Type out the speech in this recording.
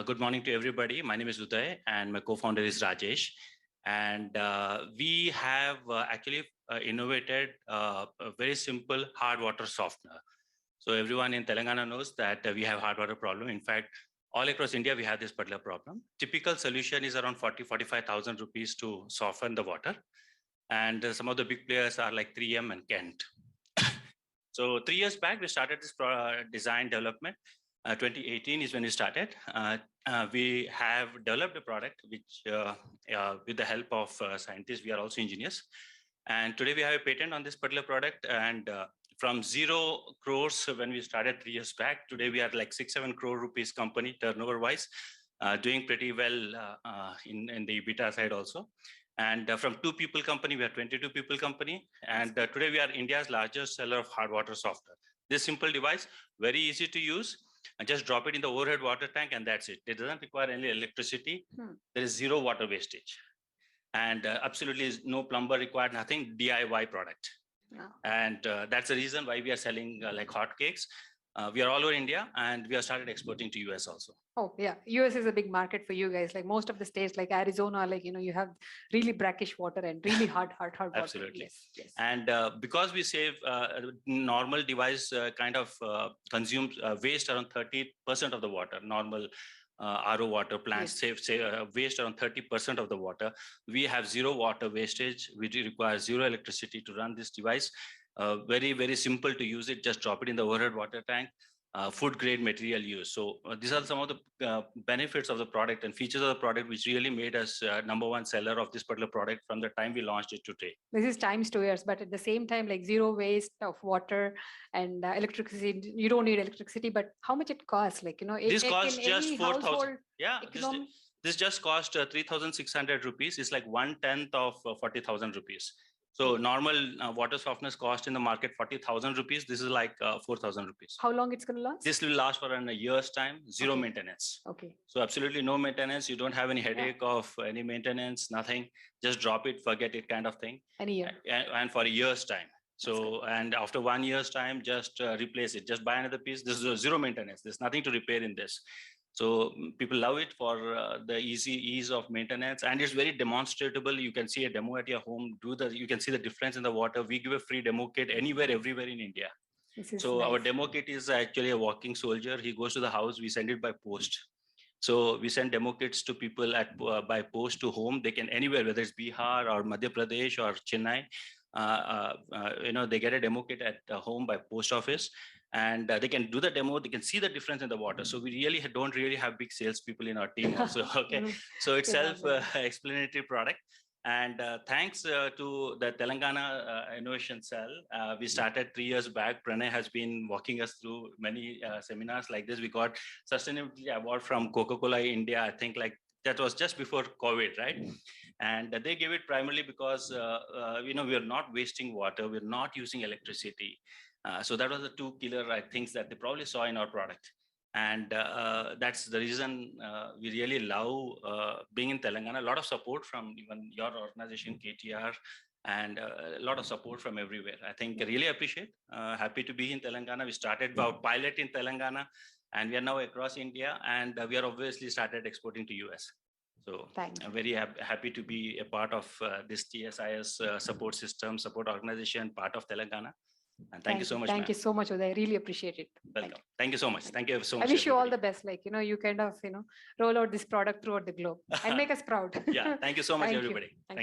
Good morning to everybody. My name is Uday and my co-founder is Rajesh. And we have actually innovated a very simple hard water softener. So everyone in Telangana knows that we have hard water problem. In fact, all across India, we have this particular problem. Typical solution is around 45,000 rupees to soften the water. And some of the big players are like 3M and Kent. So 3 years back, we started this design development. 2018 is when we started. We have developed a product which, with the help of scientists, we are also engineers. And today we have a patent on this particular product. And from 0 crores when we started 3 years back, today we are like 6-7 crore rupees company turnover-wise, doing pretty well in the EBITDA side also. And from 2 people company, we are 22 people company. And today we are India's largest seller of hard water softener. This simple device, very easy to use. And just drop it in the overhead water tank and that's it. It doesn't require any electricity. There is 0 water wastage. And absolutely is no plumber required, nothing, DIY product. Yeah. And that's the reason why we are selling like hotcakes. We are all over India and we have started exporting to US also. Oh yeah, US is a big market for you guys. Like most of the states like Arizona, like, you have really brackish water and really hard water. Absolutely. Yes. And because we save normal device kind of consumes waste around 30% of the water, normal RO water plants waste around 30% of the water. We have 0 water wastage. We require 0 electricity to run this device. Very, very simple to use it. Just drop it in the overhead water tank. Food grade material use. So these are some of the benefits of the product and features of the product which really made us #1 seller of this particular product from the time we launched it to today. This is times 2 years, but at the same time, like 0 waste of water and electricity. You don't need electricity, but how much it costs? Like, this costs just 4,000. Yeah, this just cost 3,600 rupees. It's like 1/10 of 40,000 rupees. So normal water softeners cost in the market 40,000 rupees. This is like 4,000 rupees. How long it's going to last? This will last for a year's time, 0 maintenance. Okay. So absolutely no maintenance. You don't have any headache of any maintenance, nothing. Just drop it, forget it kind of thing. Any year. And for a year's time. So, and after 1 year's time, just replace it. Just buy another piece. This is 0 maintenance. There's nothing to repair in this. So people love it for the ease of maintenance, and it's very demonstratable. You can see a demo at your home. You can see the difference in the water. We give a free demo kit anywhere, everywhere in India. So nice. Our demo kit is actually a walking soldier. He goes to the house. We send it by post. So we send demo kits to people by post to home. They can anywhere, whether it's Bihar or Madhya Pradesh or Chennai. They get a demo kit at home by post office. And they can do the demo, they can see the difference in the water. So we really don't have big salespeople in our team also, okay? So it's self-explanatory product. And thanks to the Telangana Innovation Cell, we started 3 years back. Pranay has been walking us through many seminars like this. We got Sustainability Award from Coca-Cola India, I think like that was just before COVID, right? And they gave it primarily because, we are not wasting water, we're not using electricity. So that was the 2 killer things that they probably saw in our product. And that's the reason we really love being in Telangana. A lot of support from even your organization, KTR, and a lot of support from everywhere. I think I really appreciate. Happy to be in Telangana. We started our pilot in Telangana, and we are now across India, and we are obviously started exporting to US. So I'm very happy to be a part of this TSIS support system, support organization, part of Telangana. And thank you so much. Thank you so much, Uday. I really appreciate it. Welcome. Thank you so much. Thank you so much. I wish you all the best. Like, you kind of, roll out this product throughout the globe and make us proud. Yeah. Thank you so much, everybody.